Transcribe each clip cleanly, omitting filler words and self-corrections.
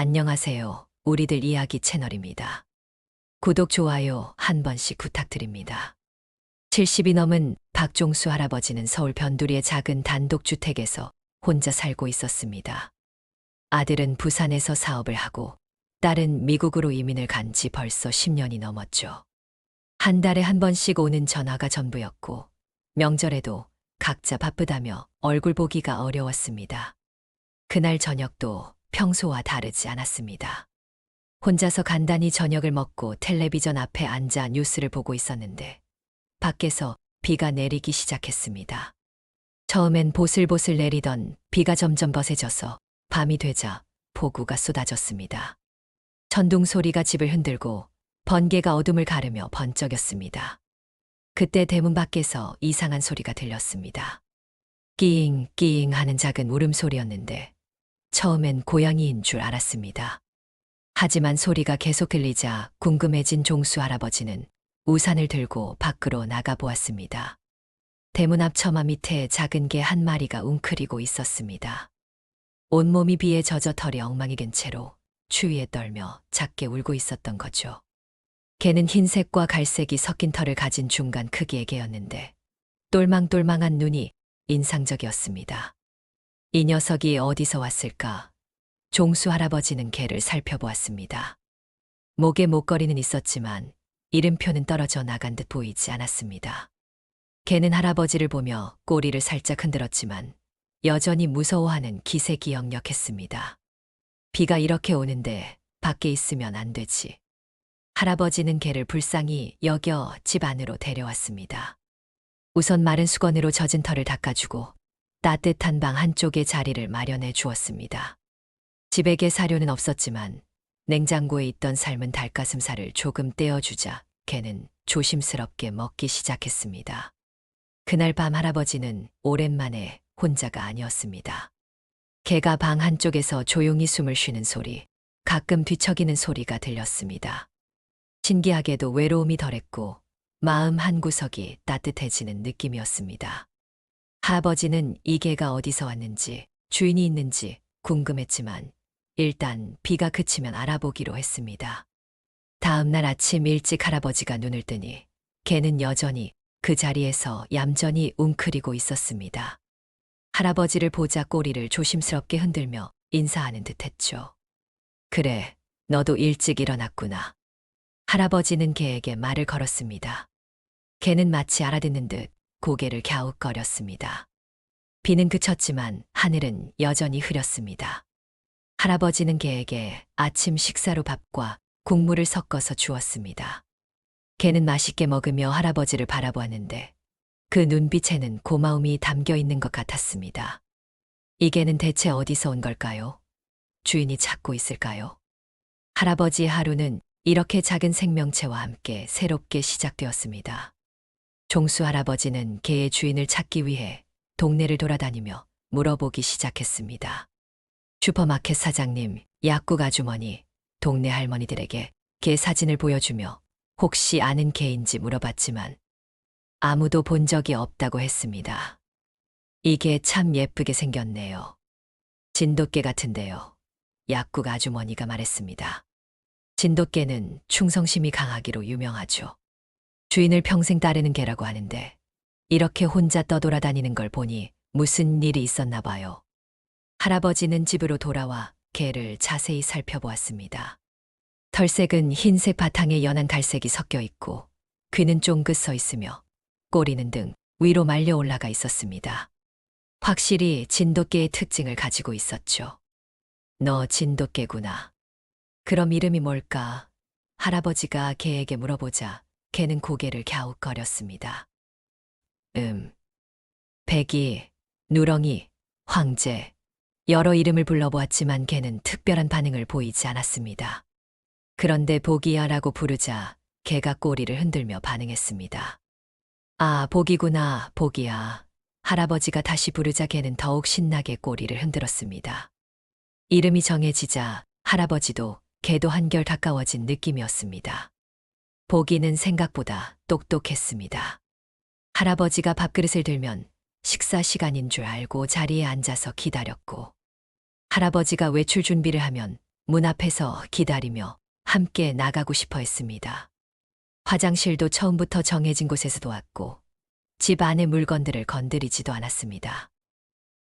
안녕하세요. 우리들 이야기 채널입니다. 구독, 좋아요 한 번씩 부탁드립니다. 70이 넘은 박종수 할아버지는 서울 변두리의 작은 단독주택에서 혼자 살고 있었습니다. 아들은 부산에서 사업을 하고 딸은 미국으로 이민을 간 지 벌써 10년이 넘었죠. 한 달에 한 번씩 오는 전화가 전부였고 명절에도 각자 바쁘다며 얼굴 보기가 어려웠습니다. 그날 저녁도 평소와 다르지 않았습니다. 혼자서 간단히 저녁을 먹고 텔레비전 앞에 앉아 뉴스를 보고 있었는데 밖에서 비가 내리기 시작했습니다. 처음엔 보슬보슬 내리던 비가 점점 거세져서 밤이 되자 폭우가 쏟아졌습니다. 천둥 소리가 집을 흔들고 번개가 어둠을 가르며 번쩍였습니다. 그때 대문 밖에서 이상한 소리가 들렸습니다. 끼잉 끼잉 하는 작은 울음소리였는데 처음엔 고양이인 줄 알았습니다. 하지만 소리가 계속 들리자 궁금해진 종수 할아버지는 우산을 들고 밖으로 나가 보았습니다. 대문 앞 처마 밑에 작은 개 한 마리가 웅크리고 있었습니다. 온몸이 비에 젖어 털이 엉망이 된 채로 추위에 떨며 작게 울고 있었던 거죠. 개는 흰색과 갈색이 섞인 털을 가진 중간 크기의 개였는데 똘망똘망한 눈이 인상적이었습니다. 이 녀석이 어디서 왔을까? 종수 할아버지는 개를 살펴보았습니다. 목에 목걸이는 있었지만 이름표는 떨어져 나간 듯 보이지 않았습니다. 개는 할아버지를 보며 꼬리를 살짝 흔들었지만 여전히 무서워하는 기세기역력했습니다. 비가 이렇게 오는데 밖에 있으면 안 되지. 할아버지는 개를 불쌍히 여겨 집 안으로 데려왔습니다. 우선 마른 수건으로 젖은 털을 닦아주고 따뜻한 방 한쪽에 자리를 마련해 주었습니다. 집에게 사료는 없었지만 냉장고에 있던 삶은 닭가슴살을 조금 떼어주자 개는 조심스럽게 먹기 시작했습니다. 그날 밤 할아버지는 오랜만에 혼자가 아니었습니다. 개가 방 한쪽에서 조용히 숨을 쉬는 소리, 가끔 뒤척이는 소리가 들렸습니다. 신기하게도 외로움이 덜했고 마음 한구석이 따뜻해지는 느낌이었습니다. 할아버지는 이 개가 어디서 왔는지 주인이 있는지 궁금했지만 일단 비가 그치면 알아보기로 했습니다. 다음 날 아침 일찍 할아버지가 눈을 뜨니 개는 여전히 그 자리에서 얌전히 웅크리고 있었습니다. 할아버지를 보자 꼬리를 조심스럽게 흔들며 인사하는 듯했죠. 그래, 너도 일찍 일어났구나. 할아버지는 개에게 말을 걸었습니다. 개는 마치 알아듣는 듯 고개를 갸웃거렸습니다. 비는 그쳤지만 하늘은 여전히 흐렸습니다. 할아버지는 개에게 아침 식사로 밥과 국물을 섞어서 주었습니다. 개는 맛있게 먹으며 할아버지를 바라보았는데 그 눈빛에는 고마움이 담겨 있는 것 같았습니다. 이 개는 대체 어디서 온 걸까요? 주인이 찾고 있을까요? 할아버지의 하루는 이렇게 작은 생명체와 함께 새롭게 시작되었습니다. 종수 할아버지는 개의 주인을 찾기 위해 동네를 돌아다니며 물어보기 시작했습니다. 슈퍼마켓 사장님, 약국 아주머니, 동네 할머니들에게 개 사진을 보여주며 혹시 아는 개인지 물어봤지만 아무도 본 적이 없다고 했습니다. 이 개 참 예쁘게 생겼네요. 진돗개 같은데요. 약국 아주머니가 말했습니다. 진돗개는 충성심이 강하기로 유명하죠. 주인을 평생 따르는 개라고 하는데 이렇게 혼자 떠돌아다니는 걸 보니 무슨 일이 있었나 봐요. 할아버지는 집으로 돌아와 개를 자세히 살펴보았습니다. 털색은 흰색 바탕에 연한 갈색이 섞여 있고 귀는 쫑긋 서 있으며 꼬리는 등 위로 말려 올라가 있었습니다. 확실히 진돗개의 특징을 가지고 있었죠. 너 진돗개구나. 그럼 이름이 뭘까? 할아버지가 개에게 물어보자 개는 고개를 갸웃거렸습니다. 백이, 누렁이, 황제, 여러 이름을 불러보았지만 개는 특별한 반응을 보이지 않았습니다. 그런데 보기야라고 부르자 개가 꼬리를 흔들며 반응했습니다. 아, 보기구나, 보기야. 할아버지가 다시 부르자 개는 더욱 신나게 꼬리를 흔들었습니다. 이름이 정해지자 할아버지도 개도 한결 가까워진 느낌이었습니다. 보기는 생각보다 똑똑했습니다. 할아버지가 밥그릇을 들면 식사 시간인 줄 알고 자리에 앉아서 기다렸고 할아버지가 외출 준비를 하면 문 앞에서 기다리며 함께 나가고 싶어 했습니다. 화장실도 처음부터 정해진 곳에서 도왔고 집 안의 물건들을 건드리지도 않았습니다.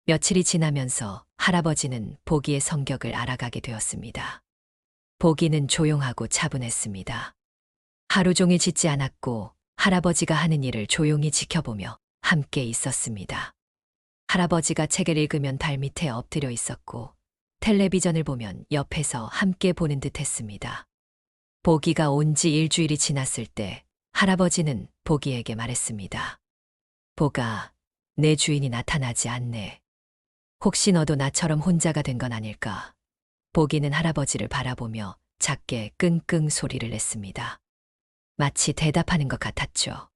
며칠이 지나면서 할아버지는 보기의 성격을 알아가게 되었습니다. 보기는 조용하고 차분했습니다. 하루 종일 짖지 않았고 할아버지가 하는 일을 조용히 지켜보며 함께 있었습니다. 할아버지가 책을 읽으면 발밑에 엎드려 있었고 텔레비전을 보면 옆에서 함께 보는 듯 했습니다. 보기가 온 지 일주일이 지났을 때 할아버지는 보기에게 말했습니다. 보가, 내 주인이 나타나지 않네. 혹시 너도 나처럼 혼자가 된 건 아닐까? 보기는 할아버지를 바라보며 작게 끙끙 소리를 냈습니다. 마치 대답하는 것 같았죠.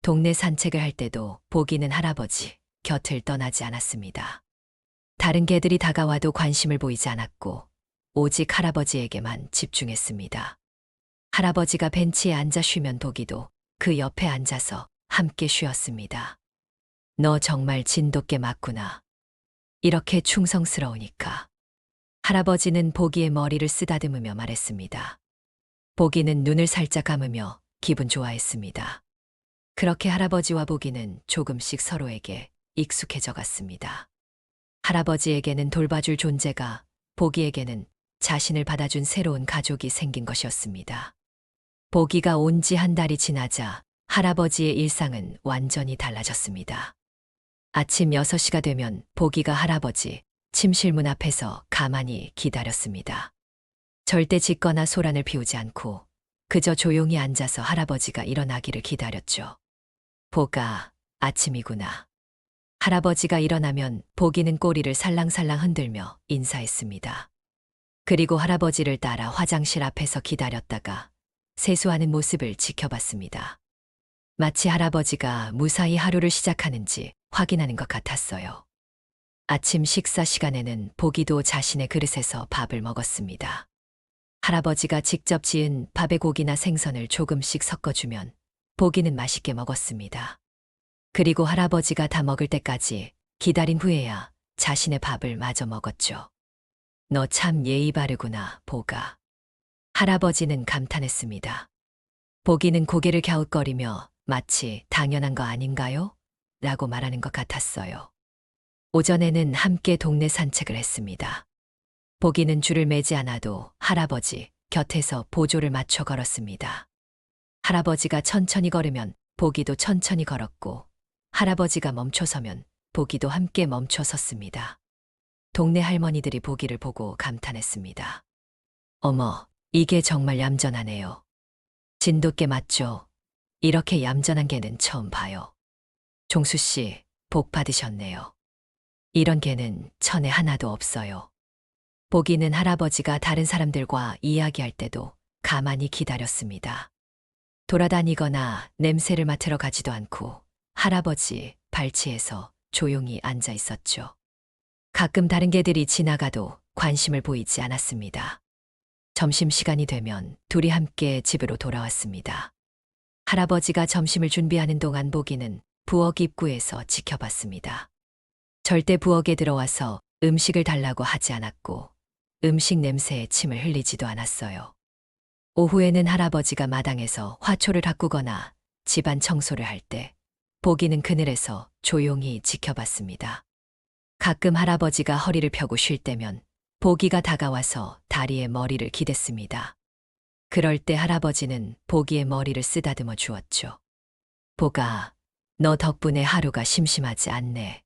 동네 산책을 할 때도 보기는 할아버지 곁을 떠나지 않았습니다. 다른 개들이 다가와도 관심을 보이지 않았고 오직 할아버지에게만 집중했습니다. 할아버지가 벤치에 앉아 쉬면 보기도 그 옆에 앉아서 함께 쉬었습니다. 너 정말 진돗개 맞구나. 이렇게 충성스러우니까. 할아버지는 보기의 머리를 쓰다듬으며 말했습니다. 보기는 눈을 살짝 감으며 기분 좋아했습니다. 그렇게 할아버지와 보기는 조금씩 서로에게 익숙해져 갔습니다. 할아버지에게는 돌봐줄 존재가, 보기에게는 자신을 받아준 새로운 가족이 생긴 것이었습니다. 보기가 온 지 한 달이 지나자 할아버지의 일상은 완전히 달라졌습니다. 아침 6시가 되면 보기가 할아버지 침실 문 앞에서 가만히 기다렸습니다. 절대 짖거나 소란을 피우지 않고 그저 조용히 앉아서 할아버지가 일어나기를 기다렸죠. 보가, 아침이구나. 할아버지가 일어나면 보기는 꼬리를 살랑살랑 흔들며 인사했습니다. 그리고 할아버지를 따라 화장실 앞에서 기다렸다가 세수하는 모습을 지켜봤습니다. 마치 할아버지가 무사히 하루를 시작하는지 확인하는 것 같았어요. 아침 식사 시간에는 보기도 자신의 그릇에서 밥을 먹었습니다. 할아버지가 직접 지은 밥에 고기나 생선을 조금씩 섞어주면 보기는 맛있게 먹었습니다. 그리고 할아버지가 다 먹을 때까지 기다린 후에야 자신의 밥을 마저 먹었죠. 너 참 예의 바르구나, 보가. 할아버지는 감탄했습니다. 보기는 고개를 갸웃거리며 마치 당연한 거 아닌가요? 라고 말하는 것 같았어요. 오전에는 함께 동네 산책을 했습니다. 보기는 줄을 매지 않아도 할아버지 곁에서 보조를 맞춰 걸었습니다. 할아버지가 천천히 걸으면 보기도 천천히 걸었고 할아버지가 멈춰서면 보기도 함께 멈춰 섰습니다. 동네 할머니들이 보기를 보고 감탄했습니다. 어머, 이게 정말 얌전하네요. 진돗개 맞죠? 이렇게 얌전한 개는 처음 봐요. 종수 씨, 복 받으셨네요. 이런 개는 천에 하나도 없어요. 보기는 할아버지가 다른 사람들과 이야기할 때도 가만히 기다렸습니다. 돌아다니거나 냄새를 맡으러 가지도 않고 할아버지 발치에서 조용히 앉아 있었죠. 가끔 다른 개들이 지나가도 관심을 보이지 않았습니다. 점심시간이 되면 둘이 함께 집으로 돌아왔습니다. 할아버지가 점심을 준비하는 동안 보기는 부엌 입구에서 지켜봤습니다. 절대 부엌에 들어와서 음식을 달라고 하지 않았고 음식 냄새에 침을 흘리지도 않았어요. 오후에는 할아버지가 마당에서 화초를 가꾸거나 집안 청소를 할 때 보기는 그늘에서 조용히 지켜봤습니다. 가끔 할아버지가 허리를 펴고 쉴 때면 보기가 다가와서 다리에 머리를 기댔습니다. 그럴 때 할아버지는 보기의 머리를 쓰다듬어 주었죠. 보가, 너 덕분에 하루가 심심하지 않네.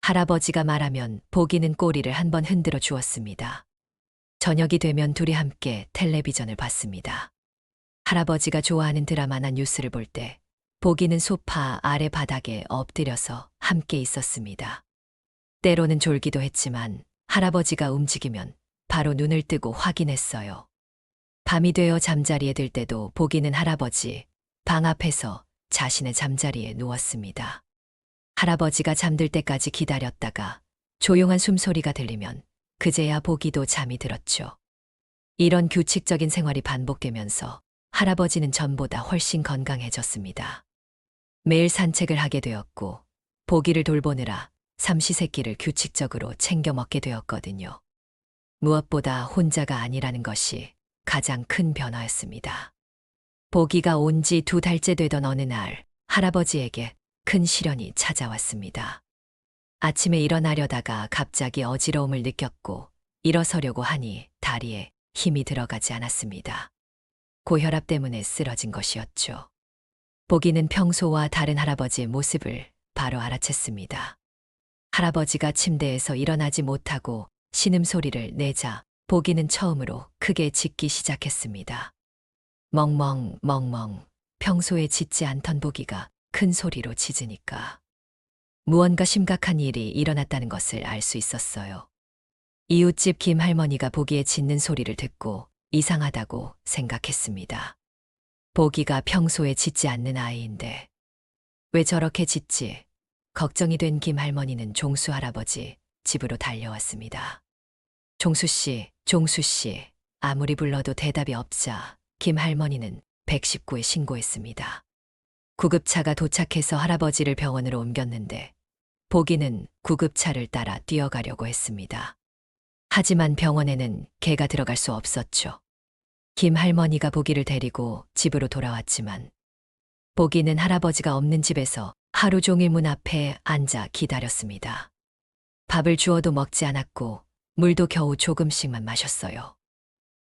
할아버지가 말하면 보기는 꼬리를 한번 흔들어 주었습니다. 저녁이 되면 둘이 함께 텔레비전을 봤습니다. 할아버지가 좋아하는 드라마나 뉴스를 볼 때 보기는 소파 아래 바닥에 엎드려서 함께 있었습니다. 때로는 졸기도 했지만 할아버지가 움직이면 바로 눈을 뜨고 확인했어요. 밤이 되어 잠자리에 들 때도 보기는 할아버지 방 앞에서 자신의 잠자리에 누웠습니다. 할아버지가 잠들 때까지 기다렸다가 조용한 숨소리가 들리면 그제야 보기도 잠이 들었죠. 이런 규칙적인 생활이 반복되면서 할아버지는 전보다 훨씬 건강해졌습니다. 매일 산책을 하게 되었고 보기를 돌보느라 삼시세끼를 규칙적으로 챙겨 먹게 되었거든요. 무엇보다 혼자가 아니라는 것이 가장 큰 변화였습니다. 보기가 온 지 2달째 되던 어느 날 할아버지에게 큰 시련이 찾아왔습니다. 아침에 일어나려다가 갑자기 어지러움을 느꼈고 일어서려고 하니 다리에 힘이 들어가지 않았습니다. 고혈압 때문에 쓰러진 것이었죠. 보기는 평소와 다른 할아버지의 모습을 바로 알아챘습니다. 할아버지가 침대에서 일어나지 못하고 신음소리를 내자 보기는 처음으로 크게 짖기 시작했습니다. 멍멍 멍멍. 평소에 짖지 않던 보기가 큰 소리로 짖으니까 무언가 심각한 일이 일어났다는 것을 알 수 있었어요. 이웃집 김 할머니가 보기의 짖는 소리를 듣고 이상하다고 생각했습니다. 보기가 평소에 짖지 않는 아이인데 왜 저렇게 짖지? 걱정이 된 김 할머니는 종수 할아버지 집으로 달려왔습니다. 종수 씨, 종수 씨. 아무리 불러도 대답이 없자 김 할머니는 119에 신고했습니다. 구급차가 도착해서 할아버지를 병원으로 옮겼는데 보기는 구급차를 따라 뛰어가려고 했습니다. 하지만 병원에는 개가 들어갈 수 없었죠. 김 할머니가 보기를 데리고 집으로 돌아왔지만 보기는 할아버지가 없는 집에서 하루 종일 문 앞에 앉아 기다렸습니다. 밥을 주어도 먹지 않았고 물도 겨우 조금씩만 마셨어요.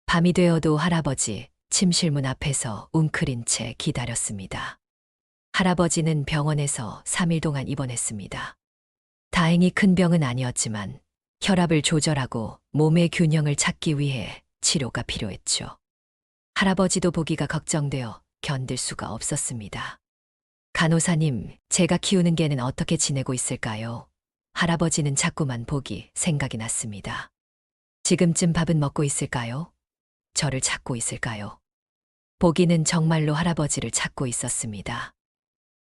밤이 되어도 할아버지 침실 문 앞에서 웅크린 채 기다렸습니다. 할아버지는 병원에서 3일 동안 입원했습니다. 다행히 큰 병은 아니었지만 혈압을 조절하고 몸의 균형을 찾기 위해 치료가 필요했죠. 할아버지도 보기가 걱정되어 견딜 수가 없었습니다. 간호사님, 제가 키우는 개는 어떻게 지내고 있을까요? 할아버지는 자꾸만 보기 생각이 났습니다. 지금쯤 밥은 먹고 있을까요? 저를 찾고 있을까요? 보기는 정말로 할아버지를 찾고 있었습니다.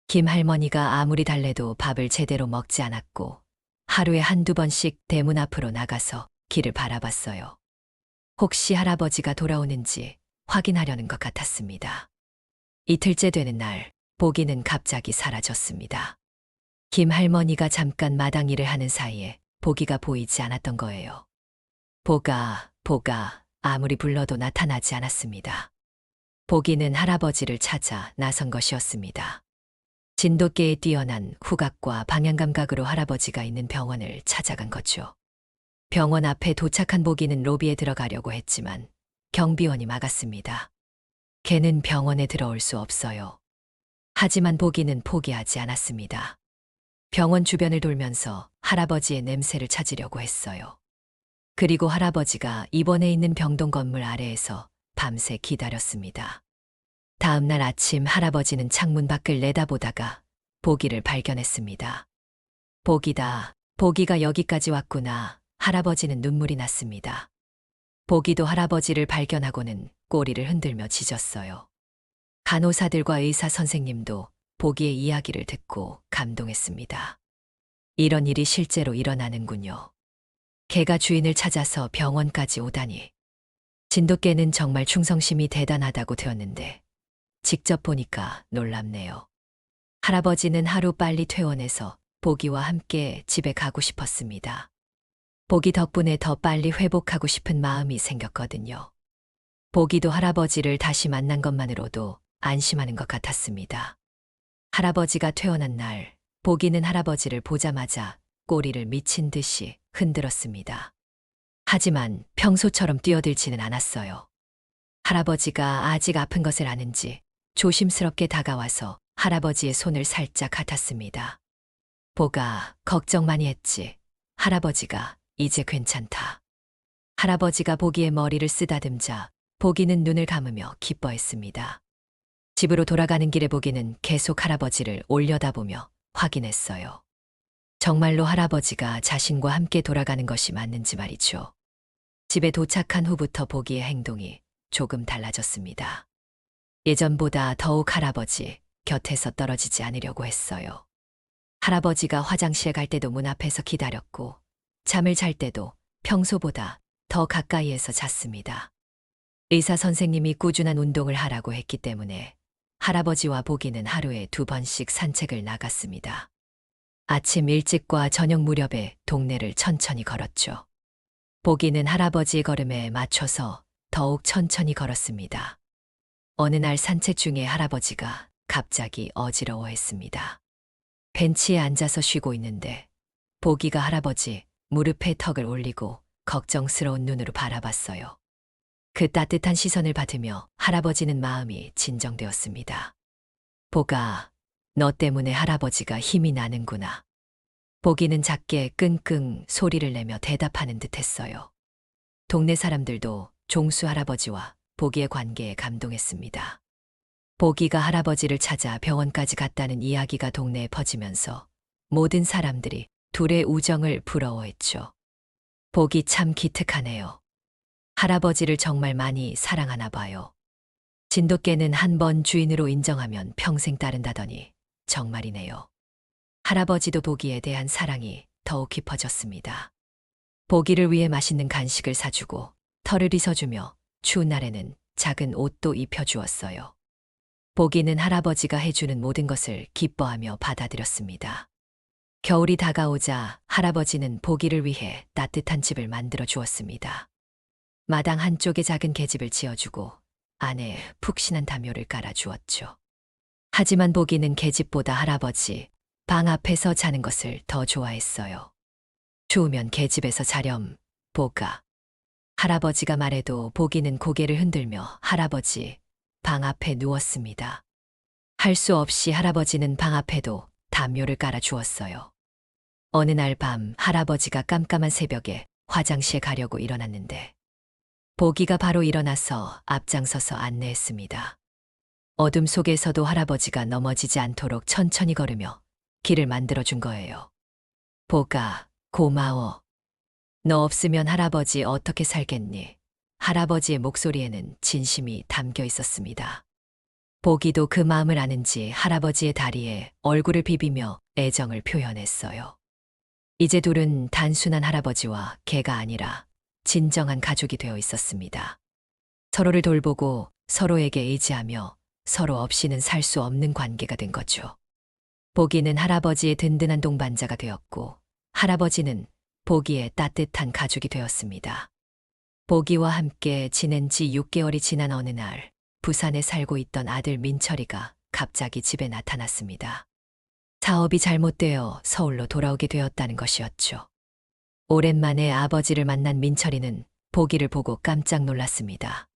김 할머니가 아무리 달래도 밥을 제대로 먹지 않았고 하루에 한두 번씩 대문 앞으로 나가서 길을 바라봤어요. 혹시 할아버지가 돌아오는지 확인하려는 것 같았습니다. 이틀째 되는 날, 보기는 갑자기 사라졌습니다. 김 할머니가 잠깐 마당 일을 하는 사이에 보기가 보이지 않았던 거예요. 보가 아무리 불러도 나타나지 않았습니다. 보기는 할아버지를 찾아 나선 것이었습니다. 진돗개에 뛰어난 후각과 방향 감각으로 할아버지가 있는 병원을 찾아간 거죠. 병원 앞에 도착한 보기는 로비에 들어가려고 했지만 경비원이 막았습니다. 개는 병원에 들어올 수 없어요. 하지만 보기는 포기하지 않았습니다. 병원 주변을 돌면서 할아버지의 냄새를 찾으려고 했어요. 그리고 할아버지가 입원해 있는 병동 건물 아래에서 밤새 기다렸습니다. 다음 날 아침 할아버지는 창문 밖을 내다보다가 보기를 발견했습니다. 보기다. 보기가 여기까지 왔구나. 할아버지는 눈물이 났습니다. 보기도 할아버지를 발견하고는 꼬리를 흔들며 짖었어요. 간호사들과 의사 선생님도 보기의 이야기를 듣고 감동했습니다. 이런 일이 실제로 일어나는군요. 개가 주인을 찾아서 병원까지 오다니. 진돗개는 정말 충성심이 대단하다고 들었는데 직접 보니까 놀랍네요. 할아버지는 하루 빨리 퇴원해서 보기와 함께 집에 가고 싶었습니다. 보기 덕분에 더 빨리 회복하고 싶은 마음이 생겼거든요. 보기도 할아버지를 다시 만난 것만으로도 안심하는 것 같았습니다. 할아버지가 퇴원한 날, 보기는 할아버지를 보자마자 꼬리를 미친 듯이 흔들었습니다. 하지만 평소처럼 뛰어들지는 않았어요. 할아버지가 아직 아픈 것을 아는지 조심스럽게 다가와서 할아버지의 손을 살짝 핥았습니다. 보가 걱정 많이 했지. 할아버지가 이제 괜찮다. 할아버지가 보기의 머리를 쓰다듬자 보기는 눈을 감으며 기뻐했습니다. 집으로 돌아가는 길에 보기는 계속 할아버지를 올려다보며 확인했어요. 정말로 할아버지가 자신과 함께 돌아가는 것이 맞는지 말이죠. 집에 도착한 후부터 보기의 행동이 조금 달라졌습니다. 예전보다 더욱 할아버지 곁에서 떨어지지 않으려고 했어요. 할아버지가 화장실 갈 때도 문 앞에서 기다렸고 잠을 잘 때도 평소보다 더 가까이에서 잤습니다. 의사 선생님이 꾸준한 운동을 하라고 했기 때문에 할아버지와 보기는 하루에 2번씩 산책을 나갔습니다. 아침 일찍과 저녁 무렵에 동네를 천천히 걸었죠. 보기는 할아버지의 걸음에 맞춰서 더욱 천천히 걸었습니다. 어느 날 산책 중에 할아버지가 갑자기 어지러워했습니다. 벤치에 앉아서 쉬고 있는데 보기가 할아버지 무릎에 턱을 올리고 걱정스러운 눈으로 바라봤어요. 그 따뜻한 시선을 받으며 할아버지는 마음이 진정되었습니다. 보가, 너 때문에 할아버지가 힘이 나는구나. 보기는 작게 끙끙 소리를 내며 대답하는 듯 했어요. 동네 사람들도 종수 할아버지와 보기의 관계에 감동했습니다. 보기가 할아버지를 찾아 병원까지 갔다는 이야기가 동네에 퍼지면서 모든 사람들이 둘의 우정을 부러워했죠. 보기 참 기특하네요. 할아버지를 정말 많이 사랑하나 봐요. 진돗개는 한 번 주인으로 인정하면 평생 따른다더니 정말이네요. 할아버지도 보기에 대한 사랑이 더욱 깊어졌습니다. 보기를 위해 맛있는 간식을 사주고 털을 빗어주며 추운 날에는 작은 옷도 입혀주었어요. 보기는 할아버지가 해주는 모든 것을 기뻐하며 받아들였습니다. 겨울이 다가오자 할아버지는 보기를 위해 따뜻한 집을 만들어 주었습니다. 마당 한쪽에 작은 계집을 지어주고 안에 푹신한 담요를 깔아주었죠. 하지만 보기는 계집보다 할아버지 방 앞에서 자는 것을 더 좋아했어요. 추우면 계집에서 자렴, 보가. 할아버지가 말해도 보기는 고개를 흔들며 할아버지 방 앞에 누웠습니다. 할 수 없이 할아버지는 방 앞에도 담요를 깔아주었어요. 어느 날 밤 할아버지가 깜깜한 새벽에 화장실에 가려고 일어났는데 보기가 바로 일어나서 앞장서서 안내했습니다. 어둠 속에서도 할아버지가 넘어지지 않도록 천천히 걸으며 길을 만들어준 거예요. 보가, 고마워. 너 없으면 할아버지 어떻게 살겠니? 할아버지의 목소리에는 진심이 담겨 있었습니다. 보기도 그 마음을 아는지 할아버지의 다리에 얼굴을 비비며 애정을 표현했어요. 이제 둘은 단순한 할아버지와 개가 아니라 진정한 가족이 되어 있었습니다. 서로를 돌보고 서로에게 의지하며 서로 없이는 살 수 없는 관계가 된 거죠. 보기는 할아버지의 든든한 동반자가 되었고 할아버지는 보기의 따뜻한 가족이 되었습니다. 보기와 함께 지낸 지 6개월이 지난 어느 날 부산에 살고 있던 아들 민철이가 갑자기 집에 나타났습니다. 사업이 잘못되어 서울로 돌아오게 되었다는 것이었죠. 오랜만에 아버지를 만난 민철이는 보기를 보고 깜짝 놀랐습니다.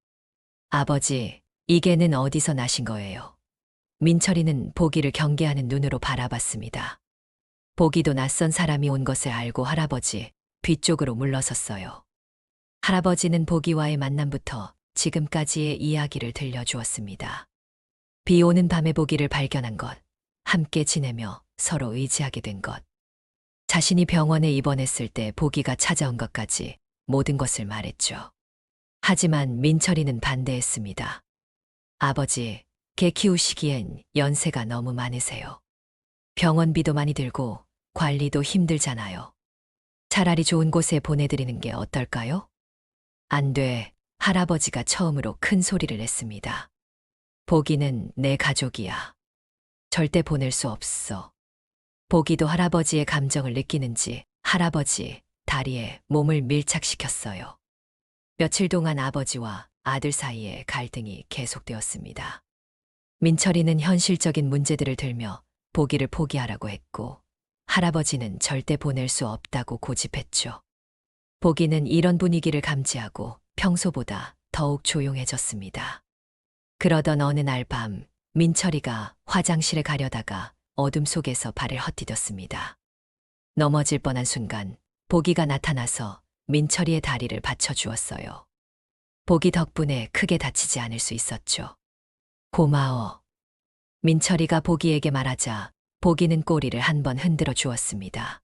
아버지, 이 개는 어디서 나신 거예요? 민철이는 보기를 경계하는 눈으로 바라봤습니다. 보기도 낯선 사람이 온 것을 알고 할아버지 뒤쪽으로 물러섰어요. 할아버지는 보기와의 만남부터 지금까지의 이야기를 들려주었습니다. 비 오는 밤에 보기를 발견한 것, 함께 지내며 서로 의지하게 된 것, 자신이 병원에 입원했을 때 보기가 찾아온 것까지 모든 것을 말했죠. 하지만 민철이는 반대했습니다. 아버지, 개 키우시기엔 연세가 너무 많으세요. 병원비도 많이 들고 관리도 힘들잖아요. 차라리 좋은 곳에 보내드리는 게 어떨까요? 안 돼. 할아버지가 처음으로 큰 소리를 냈습니다. 보기는 내 가족이야. 절대 보낼 수 없어. 보기도 할아버지의 감정을 느끼는지 할아버지 다리에 몸을 밀착시켰어요. 며칠 동안 아버지와 아들 사이에 갈등이 계속되었습니다. 민철이는 현실적인 문제들을 들며 보기를 포기하라고 했고 할아버지는 절대 보낼 수 없다고 고집했죠. 보기는 이런 분위기를 감지하고 평소보다 더욱 조용해졌습니다. 그러던 어느 날 밤 민철이가 화장실에 가려다가 어둠 속에서 발을 헛디뎠습니다. 넘어질 뻔한 순간 보기가 나타나서 민철이의 다리를 받쳐주었어요. 보기 덕분에 크게 다치지 않을 수 있었죠. 고마워. 민철이가 보기에게 말하자 보기는 꼬리를 한번 흔들어 주었습니다.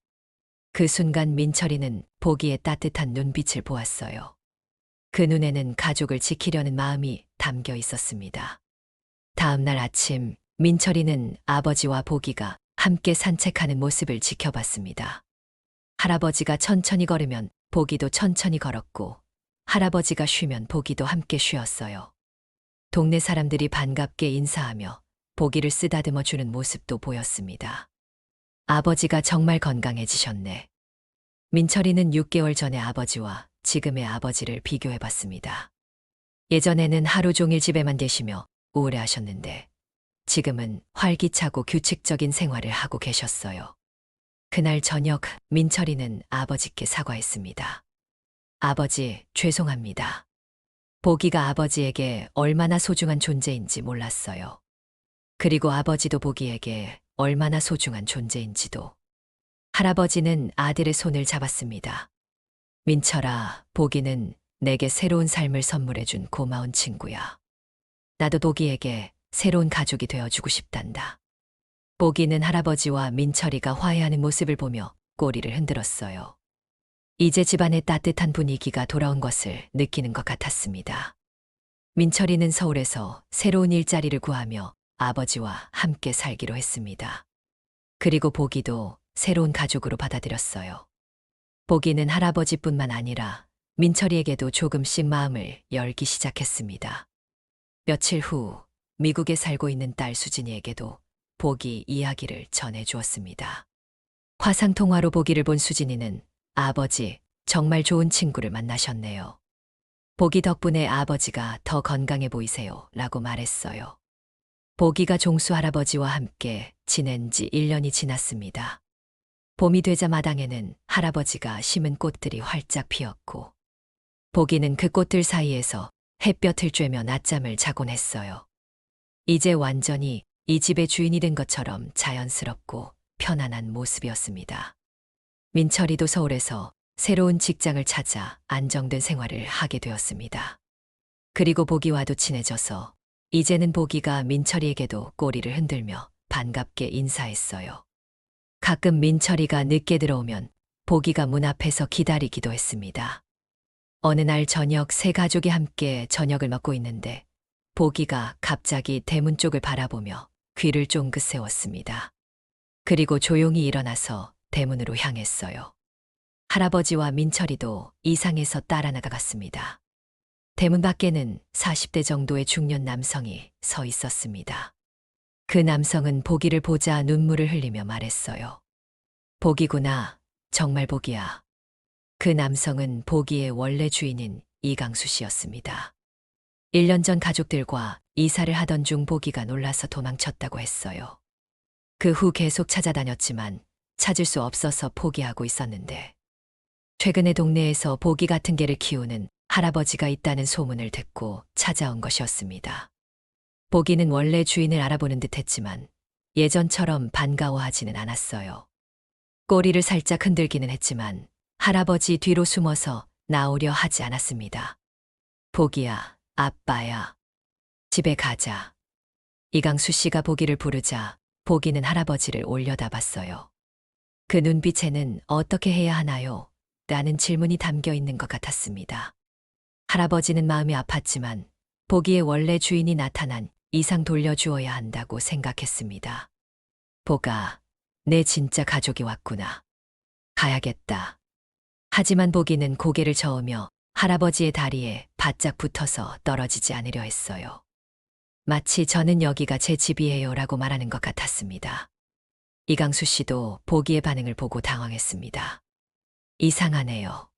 그 순간 민철이는 보기의 따뜻한 눈빛을 보았어요. 그 눈에는 가족을 지키려는 마음이 담겨 있었습니다. 다음 날 아침 민철이는 아버지와 보기가 함께 산책하는 모습을 지켜봤습니다. 할아버지가 천천히 걸으면 보기도 천천히 걸었고 할아버지가 쉬면 보기도 함께 쉬었어요. 동네 사람들이 반갑게 인사하며 보기를 쓰다듬어 주는 모습도 보였습니다. 아버지가 정말 건강해지셨네. 민철이는 6개월 전에 아버지와 지금의 아버지를 비교해 봤습니다. 예전에는 하루 종일 집에만 계시며 우울해하셨는데 지금은 활기차고 규칙적인 생활을 하고 계셨어요. 그날 저녁 민철이는 아버지께 사과했습니다. 아버지, 죄송합니다. 보기가 아버지에게 얼마나 소중한 존재인지 몰랐어요. 그리고 아버지도 보기에게 얼마나 소중한 존재인지도. 할아버지는 아들의 손을 잡았습니다. 민철아, 보기는 내게 새로운 삶을 선물해준 고마운 친구야. 나도 보기에게 새로운 가족이 되어주고 싶단다. 보기는 할아버지와 민철이가 화해하는 모습을 보며 꼬리를 흔들었어요. 이제 집안의 따뜻한 분위기가 돌아온 것을 느끼는 것 같았습니다. 민철이는 서울에서 새로운 일자리를 구하며 아버지와 함께 살기로 했습니다. 그리고 보기도 새로운 가족으로 받아들였어요. 보기는 할아버지뿐만 아니라 민철이에게도 조금씩 마음을 열기 시작했습니다. 며칠 후 미국에 살고 있는 딸 수진이에게도 보기 이야기를 전해주었습니다. 화상통화로 보기를 본 수진이는 아버지, 정말 좋은 친구를 만나셨네요. 보기 덕분에 아버지가 더 건강해 보이세요. 라고 말했어요. 보기가 종수 할아버지와 함께 지낸 지 1년이 지났습니다. 봄이 되자 마당에는 할아버지가 심은 꽃들이 활짝 피었고 보기는 그 꽃들 사이에서 햇볕을 쬐며 낮잠을 자곤 했어요. 이제 완전히 이 집의 주인이 된 것처럼 자연스럽고 편안한 모습이었습니다. 민철이도 서울에서 새로운 직장을 찾아 안정된 생활을 하게 되었습니다. 그리고 보기와도 친해져서 이제는 보기가 민철이에게도 꼬리를 흔들며 반갑게 인사했어요. 가끔 민철이가 늦게 들어오면 보기가 문 앞에서 기다리기도 했습니다. 어느 날 저녁 세 가족이 함께 저녁을 먹고 있는데 보기가 갑자기 대문 쪽을 바라보며 귀를 쫑긋 세웠습니다. 그리고 조용히 일어나서 대문으로 향했어요. 할아버지와 민철이도 이상해서 따라 나가갔습니다. 대문 밖에는 40대 정도의 중년 남성이 서 있었습니다. 그 남성은 보기를 보자 눈물을 흘리며 말했어요. 보기구나. 정말 보기야. 그 남성은 보기의 원래 주인인 이강수 씨였습니다. 1년 전 가족들과 이사를 하던 중 보기가 놀라서 도망쳤다고 했어요. 그 후 계속 찾아다녔지만 찾을 수 없어서 포기하고 있었는데 최근에 동네에서 보기 같은 개를 키우는 할아버지가 있다는 소문을 듣고 찾아온 것이었습니다. 보기는 원래 주인을 알아보는 듯 했지만 예전처럼 반가워하지는 않았어요. 꼬리를 살짝 흔들기는 했지만 할아버지 뒤로 숨어서 나오려 하지 않았습니다. 보기야, 아빠야. 집에 가자. 이강수 씨가 보기를 부르자 보기는 할아버지를 올려다봤어요. 그 눈빛에는 어떻게 해야 하나요? 라는 질문이 담겨 있는 것 같았습니다. 할아버지는 마음이 아팠지만 보기의 원래 주인이 나타난 이상 돌려주어야 한다고 생각했습니다. 보가, 내 진짜 가족이 왔구나. 가야겠다. 하지만 보기는 고개를 저으며 할아버지의 다리에 바짝 붙어서 떨어지지 않으려 했어요. 마치 저는 여기가 제 집이에요 라고 말하는 것 같았습니다. 이강수 씨도 보기의 반응을 보고 당황했습니다. 이상하네요.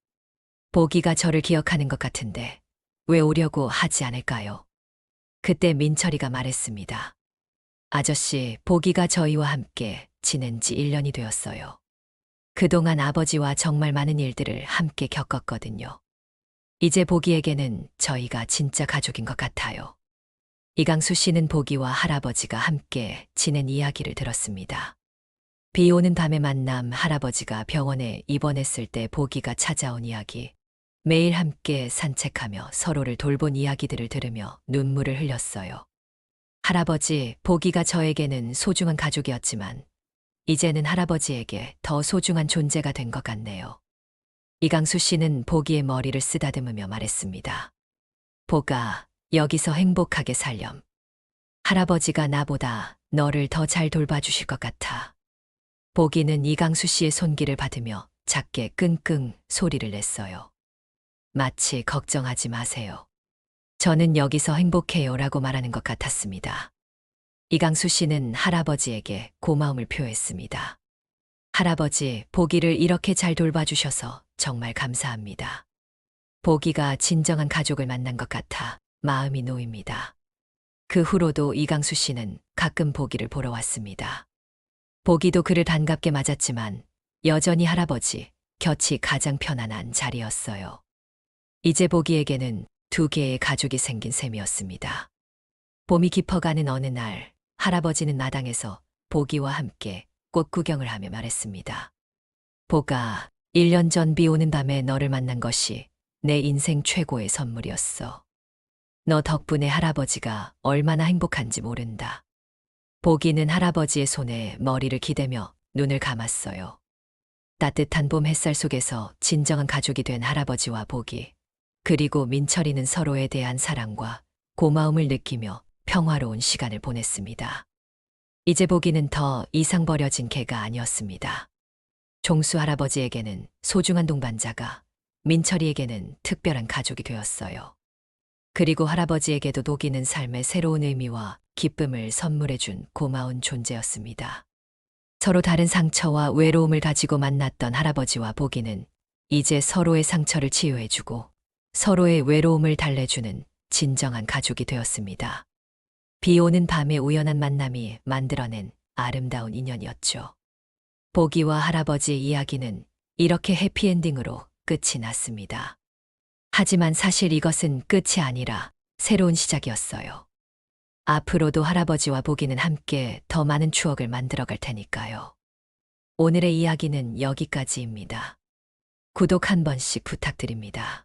보기가 저를 기억하는 것 같은데 왜 오려고 하지 않을까요? 그때 민철이가 말했습니다. 아저씨, 보기가 저희와 함께 지낸 지 1년이 되었어요. 그동안 아버지와 정말 많은 일들을 함께 겪었거든요. 이제 보기에게는 저희가 진짜 가족인 것 같아요. 이강수 씨는 보기와 할아버지가 함께 지낸 이야기를 들었습니다. 비 오는 밤의 만남, 할아버지가 병원에 입원했을 때 보기가 찾아온 이야기, 매일 함께 산책하며 서로를 돌본 이야기들을 들으며 눈물을 흘렸어요. 할아버지, 보기가 저에게는 소중한 가족이었지만 이제는 할아버지에게 더 소중한 존재가 된 것 같네요. 이강수 씨는 보기의 머리를 쓰다듬으며 말했습니다. 보가, 여기서 행복하게 살렴. 할아버지가 나보다 너를 더 잘 돌봐주실 것 같아. 보기는 이강수 씨의 손길을 받으며 작게 끙끙 소리를 냈어요. 마치 걱정하지 마세요. 저는 여기서 행복해요 라고 말하는 것 같았습니다. 이강수 씨는 할아버지에게 고마움을 표했습니다. 할아버지, 보기를 이렇게 잘 돌봐주셔서 정말 감사합니다. 보기가 진정한 가족을 만난 것 같아 마음이 놓입니다. 그 후로도 이강수 씨는 가끔 보기를 보러 왔습니다. 보기도 그를 반갑게 맞았지만 여전히 할아버지 곁이 가장 편안한 자리였어요. 이제 보기에게는 두 개의 가족이 생긴 셈이었습니다. 봄이 깊어가는 어느 날 할아버지는 마당에서 보기와 함께 꽃 구경을 하며 말했습니다. 보가, 1년 전 비 오는 밤에 너를 만난 것이 내 인생 최고의 선물이었어. 너 덕분에 할아버지가 얼마나 행복한지 모른다. 보기는 할아버지의 손에 머리를 기대며 눈을 감았어요. 따뜻한 봄 햇살 속에서 진정한 가족이 된 할아버지와 보기, 그리고 민철이는 서로에 대한 사랑과 고마움을 느끼며 평화로운 시간을 보냈습니다. 이제 보기는 더 이상 버려진 개가 아니었습니다. 종수 할아버지에게는 소중한 동반자가, 민철이에게는 특별한 가족이 되었어요. 그리고 할아버지에게도 보기는 삶의 새로운 의미와 기쁨을 선물해준 고마운 존재였습니다. 서로 다른 상처와 외로움을 가지고 만났던 할아버지와 보기는 이제 서로의 상처를 치유해주고 서로의 외로움을 달래주는 진정한 가족이 되었습니다. 비 오는 밤의 우연한 만남이 만들어낸 아름다운 인연이었죠. 보기와 할아버지의 이야기는 이렇게 해피엔딩으로 끝이 났습니다. 하지만 사실 이것은 끝이 아니라 새로운 시작이었어요. 앞으로도 할아버지와 보기는 함께 더 많은 추억을 만들어 갈 테니까요. 오늘의 이야기는 여기까지입니다. 구독 한 번씩 부탁드립니다.